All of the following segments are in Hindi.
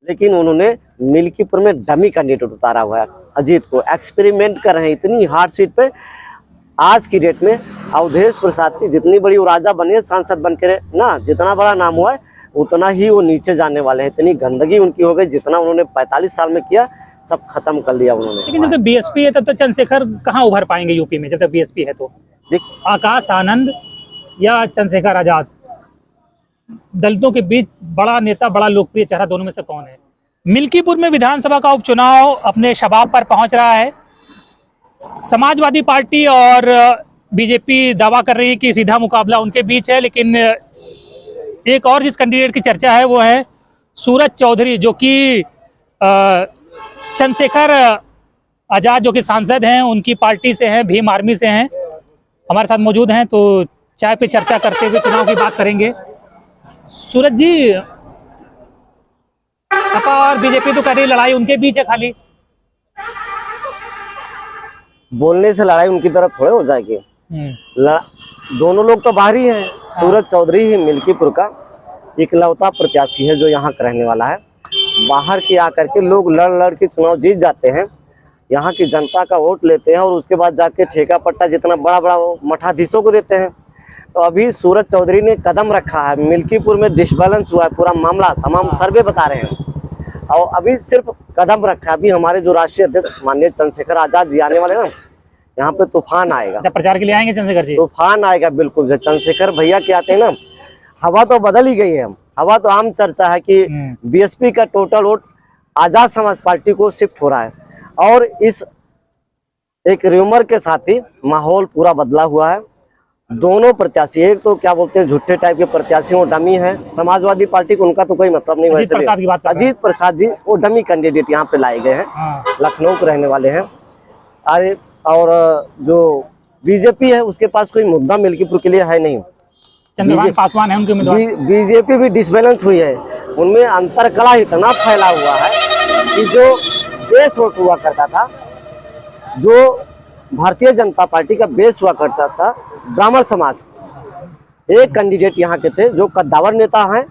लेकिन उन्होंने मिल्कीपुर में डमी कैंडिडेट उतारा हुआ है। अजीत को एक्सपेरिमेंट कर रहे हैं इतनी हार्ड सीट पे। आज की डेट में अवधेश प्रसाद की जितनी बड़ी वो राजा बने सांसद बन के ना, जितना बड़ा नाम हुआ है उतना ही वो नीचे जाने वाले हैं। इतनी गंदगी उनकी हो गई, जितना उन्होंने 45 साल में किया सब खत्म कर लिया उन्होंने। लेकिन जब तक बीएसपी है तब तक चंद्रशेखर कहाँ उभर पाएंगे यूपी में? जब तक बीएसपी है तो आकाश आनंद या चंद्रशेखर आजाद, दलितों के बीच बड़ा नेता, बड़ा लोकप्रिय चेहरा, दोनों में से कौन है? मिल्कीपुर में विधानसभा का उपचुनाव अपने शबाब पर पहुंच रहा है। समाजवादी पार्टी और बीजेपी दावा कर रही है कि सीधा मुकाबला उनके बीच है, लेकिन एक और जिस कैंडिडेट की चर्चा है वो है सूरज चौधरी, जो कि चंद्रशेखर आजाद जो कि सांसद हैं उनकी पार्टी से हैं, भीम आर्मी से हैं, हमारे साथ मौजूद हैं। तो चाय पे चर्चा करते हुए चुनाव की बात करेंगे। सूरज जी, सपा और बीजेपी तो कह रही लड़ाई उनके बीच है खाली। बोलने से लड़ाई उनकी तरफ थोड़े हो जाएगी। दोनों लोग तो बाहर ही हैं। सूरज चौधरी ही मिल्कीपुर का इकलौता प्रत्याशी है जो यहाँ का रहने वाला है। बाहर के आकर के लोग लड़ के चुनाव जीत जाते हैं, यहाँ की जनता का वोट लेते हैं और उसके बाद जाके ठेका पट्टा जितना बड़ा बड़ा वो मठाधीशों को देते हैं। तो अभी सूरज चौधरी ने कदम रखा है, मिल्कीपुर में डिसबैलेंस हुआ है पूरा मामला, तमाम सर्वे बता रहे हैं। और अभी सिर्फ कदम रखा है। अभी हमारे जो राष्ट्रीय अध्यक्ष माननीय चंद्रशेखर आजाद जी आने वाले ना, यहाँ पे तूफान आएगा। जब प्रचार के लिए आएंगे चंद्रशेखर जी, तूफान आएगा बिल्कुल। जब चंद्रशेखर भैया के आते हैं ना, हवा तो बदल ही गई है। हवा तो आम चर्चा है कि बीएसपी का total vote Azad Samaj party को शिफ्ट हो रहा है। और इस एक र्यूमर के साथ ही माहौल पूरा बदला हुआ है। दोनों प्रत्याशी, एक तो क्या बोलते हैं झूठे टाइप के प्रत्याशी, वो डमी है। समाजवादी पार्टी को उनका तो कोई मतलब नहीं। वैसे अजीत प्रसाद जी वो डमी कैंडिडेट यहाँ पे लाए गए हैं, लखनऊ के रहने वाले हैं। अरे और जो बीजेपी है उसके पास कोई मुद्दा मिल्कीपुर के लिए है नहीं। चंद्रभान पासवान है उनके उम्मीदवार। बीजेपी भी डिसबैलेंस हुई है, उनमें अंतरकलह इतना फैला हुआ है कि जो बेस वोट हुआ करता था, जो भारतीय जनता पार्टी का बेस हुआ करता था ब्राह्मण समाज, एक कैंडिडेट यहाँ के थे जो कद्दावर नेता हैं,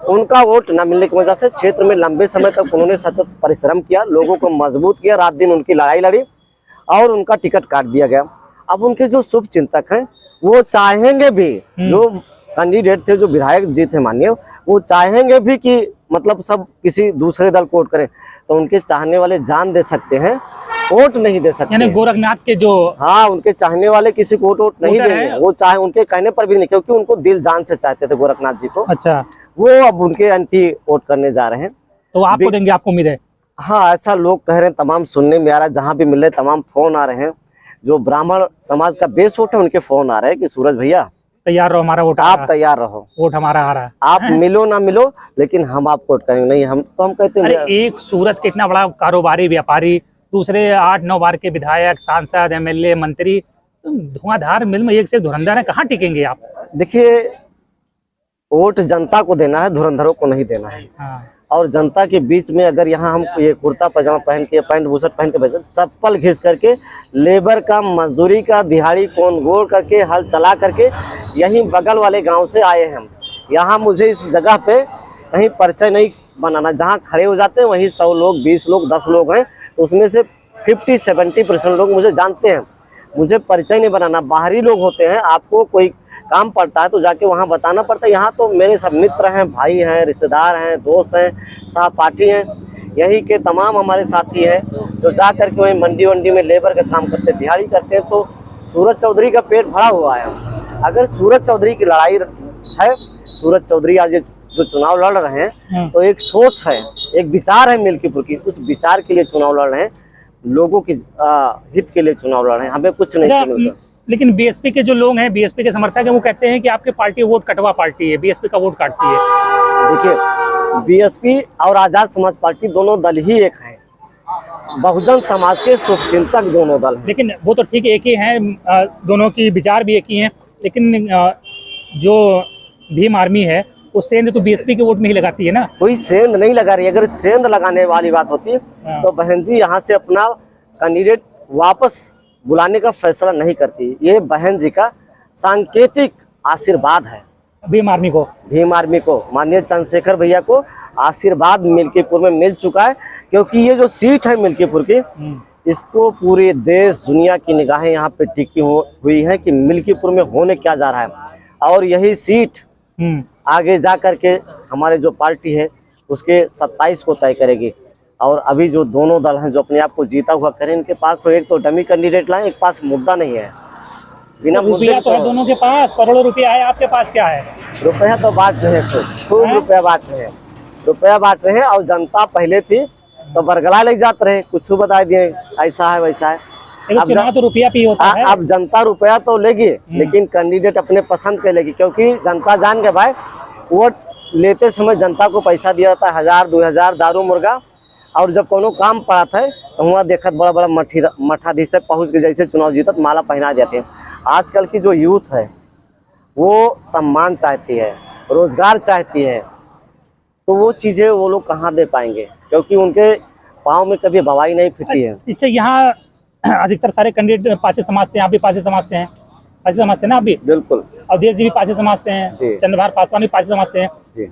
उनका वोट न मिलने की वजह से क्षेत्र में लंबे समय तक उन्होंने सतत परिश्रम किया, लोगों को मजबूत किया, रात दिन उनकी लड़ाई लड़ी और उनका टिकट काट दिया गया। अब उनके जो शुभ चिंतक हैं वो चाहेंगे भी, जो कैंडिडेट थे, जो विधायक जी थे माननीय, वो चाहेंगे भी कि मतलब सब किसी दूसरे दल को वोट करें, तो उनके चाहने वाले जान दे सकते हैं, वोट नहीं दे सकते। यानी गोरखनाथ के जो उनके चाहने वाले किसी को वोट नहीं देंगे। वो चाहे उनके कहने पर भी नहीं, क्योंकि उनको दिल जान से चाहते थे गोरखनाथ जी को। अच्छा, वो अब उनके एंटी वोट करने जा रहे हैं। तो आपको देंगे, आपको उम्मीद है? हाँ, ऐसा लोग कह रहे हैं, तमाम सुनने में आ रहा है, जहाँ भी मिल रहे तमाम फोन आ रहे हैं। जो ब्राह्मण समाज का बेस वोट है उनके फोन आ रहे हैं कि सूरज भैया तैयार रहो, हमारा वोट, आप तैयार रहो, वोट हमारा आ रहा है, आप मिलो ना मिलो लेकिन हम आपको वोट करेंगे। नहीं, हम कहते हैं। अरे एक सूरत के इतना बड़ा कारोबारी, व्यापारी, दूसरे 8-9 बार के विधायक, सांसद, एमएलए, मंत्री, धुआंधार मिल में एक से एक धुरंधर है, कहाँ टिकेंगे आप? देखिए, वोट जनता को देना है, धुरंधरों को नहीं देना है। और जनता के बीच में अगर यहाँ हम ये कुर्ता पजामा पहन के, पैंट बुशर्ट पहन के बैठे, चप्पल घिस करके, लेबर का, मजदूरी का, दिहाड़ी कौन गोल करके, हल चला करके यहीं बगल वाले गांव से आए हैं हम। यहाँ मुझे इस जगह पे कहीं परिचय नहीं बनाना, जहाँ खड़े हो जाते हैं वहीं 100 लोग, 20 लोग, 10 लोग हैं, उसमें से 50-70% लोग मुझे जानते हैं। मुझे परिचय नहीं बनाना। बाहरी लोग होते हैं, आपको कोई काम पड़ता है तो जाके वहाँ बताना पड़ता है। यहाँ तो मेरे सब मित्र हैं, भाई हैं, रिश्तेदार हैं, दोस्त हैं, सहपाठी हैं, यही के तमाम हमारे साथी हैं जो जा करके वहीं मंडी वंडी में लेबर का काम करते हैं, दिहाड़ी करते हैं। तो सूरज चौधरी का पेट भरा हुआ है। अगर सूरज चौधरी की लड़ाई है, सूरज चौधरी आज जो चुनाव लड़ रहे हैं, तो एक सोच है, एक विचार है मिल्कीपुर की, उस विचार के लिए चुनाव लड़ रहे हैं, लोगों की हित के लिए चुनाव लड़ रहे हैं, हमें कुछ नहीं चाहिए। लेकिन बीएसपी के जो लोग हैं, बीएसपी के समर्थक हैं, वो कहते हैं कि आपके पार्टी वोट कटवा पार्टी है, बीएसपी का वोट काटती है। देखिए, बीएसपी और आजाद समाज पार्टी दोनों दल ही एक हैं, बहुजन समाज के शुभचिंतक दोनों दल हैं। लेकिन वो तो ठीक एक ही हैं, दोनों की विचार भी एक ही हैं, लेकिन जो भीम आर्मी है वो सेंध तो बीएसपी के वोट में ही लगाती है ना। कोई सेंध नहीं लगा रही। अगर सेंध लगाने वाली बात होती तो बहन जी यहाँ से अपना कैंडिडेट वापस बुलाने का फैसला नहीं करती। ये बहन जी का सांकेतिक आशीर्वाद है भीम आर्मी को, माननीय चंद्रशेखर भैया को आशीर्वाद मिल्कीपुर में मिल चुका है, क्योंकि ये जो सीट है मिल्कीपुर की, इसको पूरे देश दुनिया की निगाहें यहाँ पे टिकी हुई है कि मिल्कीपुर में होने क्या जा रहा है। और यही सीट आगे जा करके हमारे जो पार्टी है उसके 27 को तय करेगी। और अभी जो दोनों दल हैं जो अपने आप को जीता हुआ करें, इनके पास तो एक तो डमी कैंडिडेट लाए, एक पास मुद्दा नहीं है। बिना रुपया तो है दोनों के पास, करोड़ों रुपया है, आपके पास क्या है? रुपया तो बांट रहे हैं, खूब रुपया बांट रहे हैं, रुपया बांट रहे हैं। और जनता पहले थी तो बरगला ले जाते रहे, कुछ बता दिए ऐसा है वैसा है। अब चुनाव तो रुपया भी होता है। अब जनता रुपया तो लेगी, लेकिन कैंडिडेट अपने पसंद के लेगी, क्योंकि जनता जान के भाई वोट लेते समय जनता को पैसा दिया जाता है 1000 2000 दारू मुर्गा। और जब कोनो काम पड़ा था तो वहाँ देखत बड़ा बड़ा मठाधीश से पहुँच के जैसे चुनाव जीतत माला पहना देते हैं। आजकल की जो यूथ है वो सम्मान चाहती है, रोजगार चाहती है, तो वो चीज़ें वो लोग कहाँ दे पाएंगे, क्योंकि उनके पाँव में कभी बवाई नहीं फिटी है। अच्छा, यहाँ अधिकतर सारे कैंडिडेट पारसी समाज से हैं, आप भी पारसी समाज से हैं? पारसी समाज से ना आप भी? बिल्कुल। अवधेश जी भी पारसी समाज से हैं, चंद्रभान पासवान भी पारसी समाज से हैं जी।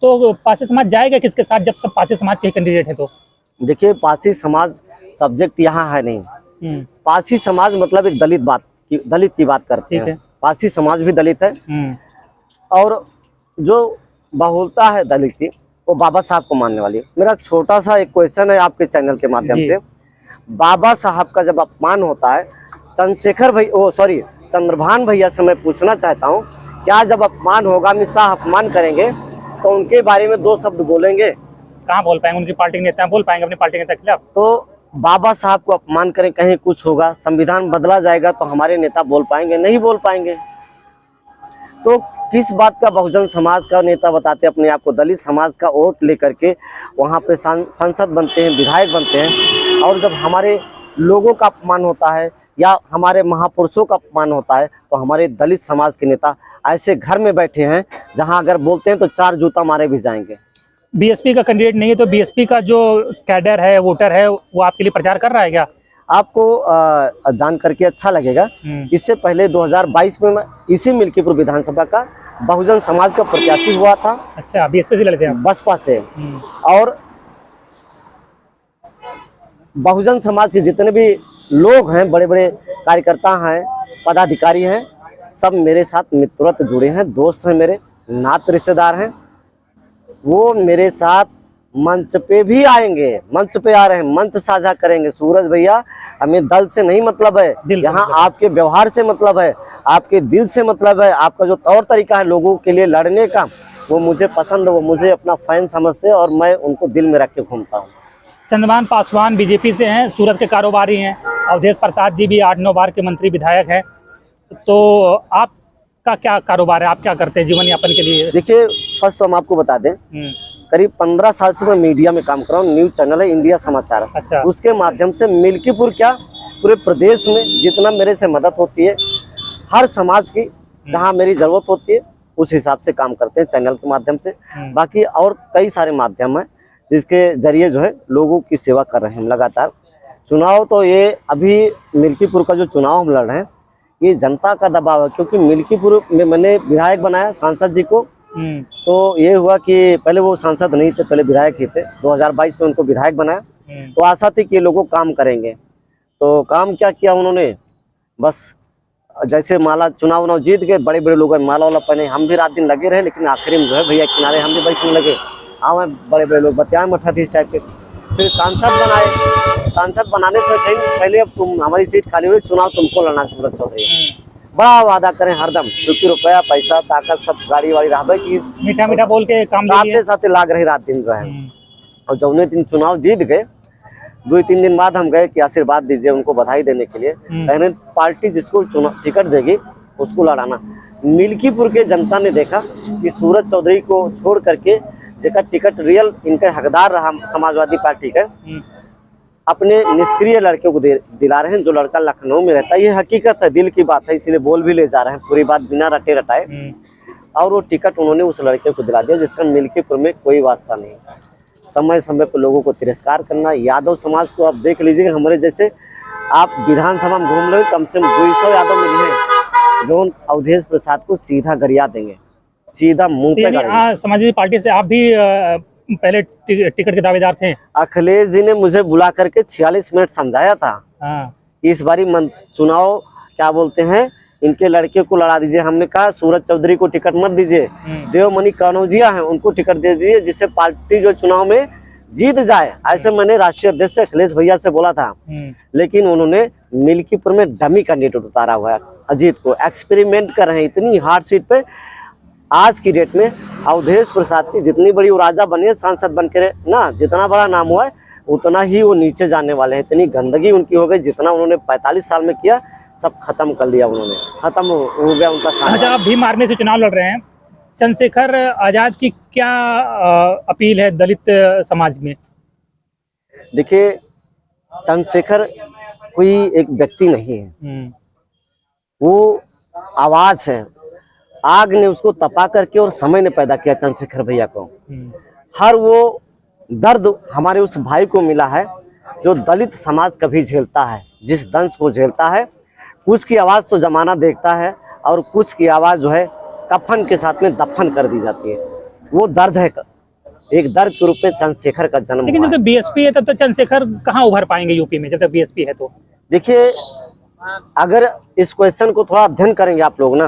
तो पारसी समाज जाएगा किसके साथ जब सब पारसी समाज के कैंडिडेट है? तो देखिए, पारसी समाज सब्जेक्ट यहाँ है नहीं। पारसी समाज मतलब एक दलित की बात करते हैं। पारसी समाज भी दलित है, और जो बहुलता है दलित की वो बाबा साहब को मानने वाली है। मेरा छोटा सा एक क्वेश्चन है आपके चैनल के माध्यम से, बाबा साहब का जब अपमान होता है, चंद्रभान भैया से मैं पूछना चाहता हूँ, क्या जब अपमान होगा, अमित शाह अपमान करेंगे तो उनके बारे में 2 शब्द बोलेंगे? कहाँ बोल पाएंगे? उनकी पार्टी के नेता बोल पाएंगे अपनी पार्टी के नेता के खिलाफ? तो बाबा साहब को अपमान करें, कहीं कुछ होगा, संविधान बदला जाएगा तो हमारे नेता बोल पाएंगे? नहीं बोल पाएंगे। तो किस बात का बहुजन समाज का नेता बताते अपने आप को? दलित समाज का वोट लेकर के वहाँ पे सांसद बनते हैं, विधायक बनते हैं। और जब हमारे लोगों का अपमान होता है या हमारे महापुरुषों का अपमान होता है, तो हमारे दलित समाज के नेता ऐसे घर में बैठे हैं जहां अगर बोलते हैं तो 4 जूता मारे भी जाएंगे। बीएसपी का कैंडिडेट नहीं है तो बीएसपी का जो कैडर है, वोटर है, वो आपके लिए प्रचार कर रहा है क्या? आपको जान करके अच्छा लगेगा, इससे पहले 2022 में मैं इसी मिल्कीपुर विधानसभा का बहुजन समाज का प्रत्याशी हुआ था। अच्छा, बीएसपी से लड़ते हैं? बसपा से। और बहुजन समाज के जितने भी लोग हैं, बड़े बड़े कार्यकर्ता हैं, पदाधिकारी हैं, सब मेरे साथ मित्रवत जुड़े हैं, दोस्त हैं, मेरे नात रिश्तेदार हैं। वो मेरे साथ मंच पे भी आएंगे, मंच पे आ रहे हैं, मंच साझा करेंगे। सूरज भैया, हमें दल से नहीं मतलब है, यहाँ आपके व्यवहार से मतलब है, आपके दिल से मतलब है, आपका जो तौर तरीका है लोगों के लिए लड़ने का, वो मुझे पसंद है, वो मुझे अपना फैन समझते हैं और मैं उनको दिल में रख के घूमता हूँ। चंद्रभान पासवान बीजेपी से हैं, सूरत के कारोबारी हैं, अवधेश प्रसाद जी भी 8-9 बार के मंत्री विधायक हैं। तो आपका क्या कारोबार है, आप क्या करते हैं जीवन यापन के लिए? देखिए, फर्स्ट हम आपको बता दें, करीब 15 साल से मैं मीडिया में काम कर रहा हूँ। न्यूज चैनल है इंडिया समाचार। अच्छा। उसके माध्यम से मिल्कीपुर क्या पूरे प्रदेश में जितना मेरे से मदद होती है, हर समाज की जहाँ मेरी जरूरत होती है उस हिसाब से काम करते हैं चैनल के माध्यम से। बाकी और कई सारे माध्यम हैं जिसके जरिए जो है लोगों की सेवा कर रहे हैं हम लगातार। चुनाव तो ये अभी मिल्कीपुर का जो चुनाव हम लड़ रहे हैं ये जनता का दबाव है, क्योंकि मिल्कीपुर में मैंने विधायक बनाया सांसद जी को। तो ये हुआ कि पहले वो सांसद नहीं थे, पहले विधायक ही थे। 2022 में उनको विधायक बनाया, तो आशा थी कि ये लोगों काम करेंगे। तो काम क्या किया उन्होंने, बस जैसे माला चुनाव जीत गए, बड़े बड़े लोग माला वाला पहने, हम भी रात दिन लगे रहे, लेकिन आखिरी में जो है भैया किनारे हम भी बैठने लगे। आवे बड़े बड़े लोग बताए मठाधीश टाइप के, फिर सांसद बनाए। सांसद बनाने से कहीं पहले अब तुम हमारी सीट खाली हुई, चुनाव तुमको लड़ना सूरज चौधरी, बड़ा वादा करें हरदम, क्योंकि रुपया पैसा ताकत सब गाड़ी वाड़ी रहा की मीठा मीठा बोल के काम साथे लाग रही रात दिन जो है। और जौने दिन चुनाव जीत गए, 2-3 दिन बाद हम गए कि आशीर्वाद दीजिए उनको, बधाई देने के लिए। कहने पार्टी जिसको टिकट देगी उसको लड़ाना। मिल्कीपुर के जनता ने देखा कि सूरज चौधरी को छोड़ करके जेका टिकट रियल इनका हकदार रहा समाजवादी पार्टी का, अपने निष्क्रिय लड़के को दिला रहे हैं। जो लड़का लखनऊ में रहता है, ये हकीकत है, दिल की बात है, इसीलिए बोल भी ले जा रहे हैं पूरी बात बिना रटे रटाए। और वो टिकट उन्होंने उस लड़के को दिला दिया जिसका मिल्कीपुर में कोई वास्ता नहीं। समय समय पर लोगों को तिरस्कार करना। यादव समाज को आप देख लीजिए, हमारे जैसे आप विधानसभा में घूम रहे, कम से कम 200 यादव मिले हैं जो अवधेश प्रसाद को सीधा गरिया देंगे। सीधा मुंह पे गाली। समाजवादी पार्टी से आप भी पहले टिकट के दावेदार थे? अखिलेश जी ने मुझे बुला करके 46 मिनट समझाया था कि इस बारी चुनाव क्या बोलते हैं, इनके लड़के को लड़ा दीजिए। हमने कहा सूरज चौधरी को टिकट मत दीजिए, देवमणि कनौजिया हैं उनको टिकट दे दीजिए, जिससे पार्टी जो चुनाव में जीत जाए। ऐसे मैंने राष्ट्रीय अध्यक्ष से अखिलेश भैया से बोला था, लेकिन उन्होंने मिल्कीपुर में डमी कैंडिडेट उतारा हुआ है अजीत को। एक्सपेरिमेंट कर रहे हैं इतनी हार्ड सीट पे। आज की डेट में अवधेश प्रसाद की जितनी बड़ी वो राजा बने, सांसद बन के ना, जितना बड़ा नाम हुआ है उतना ही वो नीचे जाने वाले हैं। इतनी गंदगी उनकी हो गई, जितना उन्होंने 45 साल में किया सब खत्म कर लिया उन्होंने, खत्म हो गया उनका सारा। अच्छा, आप भीम आर्मी से चुनाव लड़ रहे हैं, चंद्रशेखर आजाद की क्या अपील है दलित समाज में? देखिए, चंद्रशेखर कोई एक व्यक्ति नहीं है, वो आवाज है। आग ने उसको तपा करके और समय ने पैदा किया चंद्रशेखर भैया को। हर वो दर्द हमारे उस भाई को मिला है जो दलित समाज कभी झेलता है, जिस दंश को झेलता है। कुछ की आवाज़ तो जमाना देखता है और कुछ की आवाज़ जो है कफन के साथ में दफन कर दी जाती है। वो दर्द है, एक दर्द के रूप में चंद्रशेखर का जन्म। लेकिन जब तक बीएसपी है तब तक चंद्रशेखर कहाँ उभर पाएंगे यूपी में, जब तक बीएसपी है तो? देखिए, अगर इस क्वेश्चन को थोड़ा अध्ययन करेंगे आप लोग ना,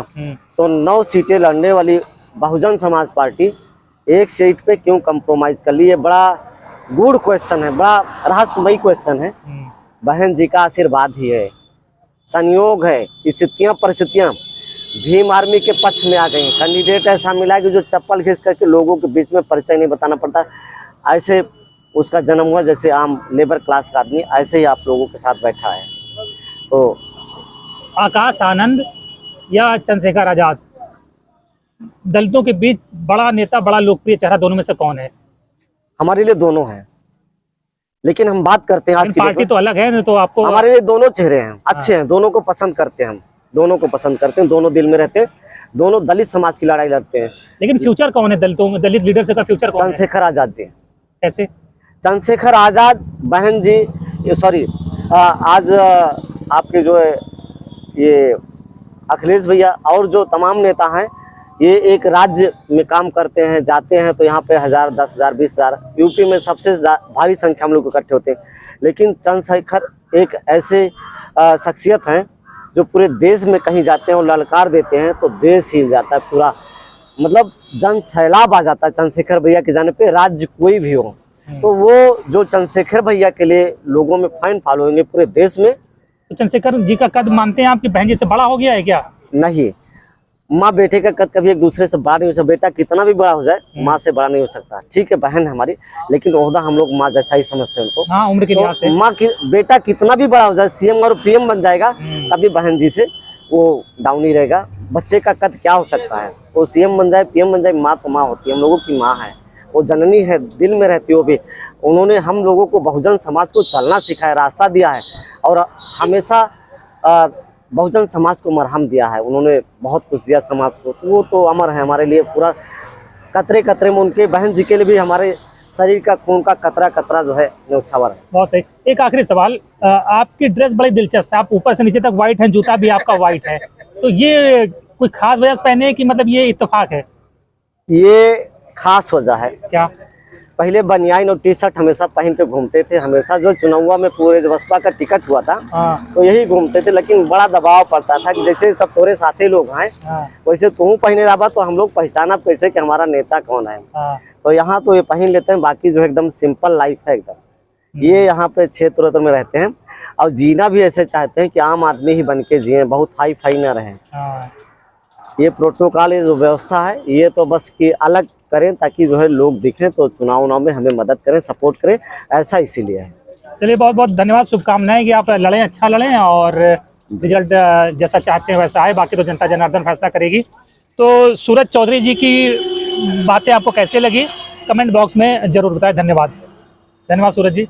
तो 9 सीटें लड़ने वाली बहुजन समाज पार्टी 1 सीट पे क्यों कंप्रोमाइज कर ली? ये बड़ा गूढ़ क्वेश्चन है, बड़ा रहस्यमयी क्वेश्चन है। बहन जी का आशीर्वाद ही है, संयोग है, स्थितियां परिस्थितियां भीम आर्मी के पक्ष में आ गई। कैंडिडेट ऐसा मिला है कि जो चप्पल घिस करके लोगों के बीच में परिचय नहीं बताना पड़ता, ऐसे उसका जन्म हुआ जैसे आम लेबर क्लास का आदमी, ऐसे ही आप लोगों के साथ बैठा है। तो आकाश आनंद या चंद्रशेखर आजाद, दलितों के बीच बड़ा नेता, बड़ा लोकप्रिय चेहरा, दोनों में से कौन है? हमारे लिए दोनों हैं, लेकिन हम बात करते हैं आज की पार्टी तो अलग है, तो आपको हमारे लिए दोनों चेहरे हैं, अच्छे हैं, दोनों को पसंद करते हैं, हम दोनों को पसंद करते हैं, दोनों दिल में रहते हैं, दोनों दलित समाज की लड़ाई लड़ते हैं। लेकिन फ्यूचर कौन है दलितों में, दलित लीडर से का फ्यूचर कौन है? चंद्रशेखर आजाद जी। कैसे? चंद्रशेखर आजाद बहन जी, सॉरी, आज आपके जो है ये अखिलेश भैया और जो तमाम नेता हैं, ये एक राज्य में काम करते हैं, जाते हैं तो यहाँ पे 1000, 10,000, 20,000, यूपी में सबसे भारी संख्या हम लोग इकट्ठे होते हैं। लेकिन चंद्रशेखर एक ऐसे शख्सियत हैं जो पूरे देश में कहीं जाते हैं और ललकार देते हैं तो देश हिल जाता है पूरा, मतलब जन सैलाब आ जाता है चंद्रशेखर भैया के जाने पे, राज्य कोई भी हो। तो वो जो चंद्रशेखर भैया के लिए लोगों में फैन फॉलोइंग है पूरे देश में। तो चंद्रशेखर जी का कद मानते हैं आपकी बहन जी से बड़ा हो गया है क्या? नहीं, माँ बेटे का कद कभी एक दूसरे से बड़ा नहीं हो सकता। बेटा कितना भी बड़ा हो जाए माँ से बड़ा नहीं हो सकता। ठीक है, बहन है हमारी, लेकिन ओहदा हम लोग माँ जैसा ही समझते हैं उनको। हाँ, उम्र के लिहाज से माँ की बेटा कितना भी बड़ा हो जाए, सीएम और पीएम बन जाएगा, तभी बहन जी से वो डाउन ही रहेगा। बच्चे का कद क्या हो सकता है, वो सीएम बन जाए, पीएम बन जाए, माँ तो माँ होती है, हम लोगों की माँ है, वो जननी है, दिल में रहती है वो भी। उन्होंने हम लोगों को बहुजन समाज को चलना सिखाया, रास्ता दिया है और हमेशा बहुजन समाज को मरहम दिया है। उन्होंने बहुत कुछ दिया समाज को, तो वो तो अमर है हमारे लिए। पूरा कतरे कतरे में उनके, बहन जी के लिए भी हमारे शरीर का खून का कतरा कतरा जो है न्यौछावर है। बहुत सही। एक आखिरी सवाल, आपकी ड्रेस बड़ी दिलचस्प है, आप ऊपर से नीचे तक व्हाइट है, जूता भी आपका व्हाइट है, तो ये कोई खास वजह से पहने हैं कि मतलब ये इत्तेफाक है? ये खास वजह है। क्या? पहले बनियान और टी शर्ट हमेशा पहन के घूमते थे, हमेशा जो चुनाव में पूरे बसपा का टिकट हुआ था तो यही घूमते थे, लेकिन बड़ा दबाव पड़ता था कि जैसे सब थोड़े साथी लोग हैं वैसे तुम पहने रहा तो हम लोग पहचाना कैसे कि हमारा नेता कौन है। तो यहाँ तो ये पहन लेते हैं, बाकी जो है एकदम सिंपल लाइफ है एकदम। ये यहाँ पे क्षेत्र में रहते हैं और जीना भी ऐसे चाहते हैं कि आम आदमी ही बन के जिए, बहुत हाई फाई ना रहे। ये प्रोटोकॉल, ये जो व्यवस्था है, ये तो बस कि अलग करें ताकि जो है लोग दिखें तो चुनाव में हमें मदद करें, सपोर्ट करें, ऐसा इसीलिए है। चलिए, बहुत बहुत धन्यवाद, शुभकामनाएं कि आप लड़ें, अच्छा लड़ें और रिजल्ट जैसा चाहते हैं वैसा आए, बाकी तो जनता जनार्दन फैसला करेगी। तो सूरज चौधरी जी की बातें आपको कैसे लगी कमेंट बॉक्स में जरूर बताएं। धन्यवाद, धन्यवाद सूरज जी।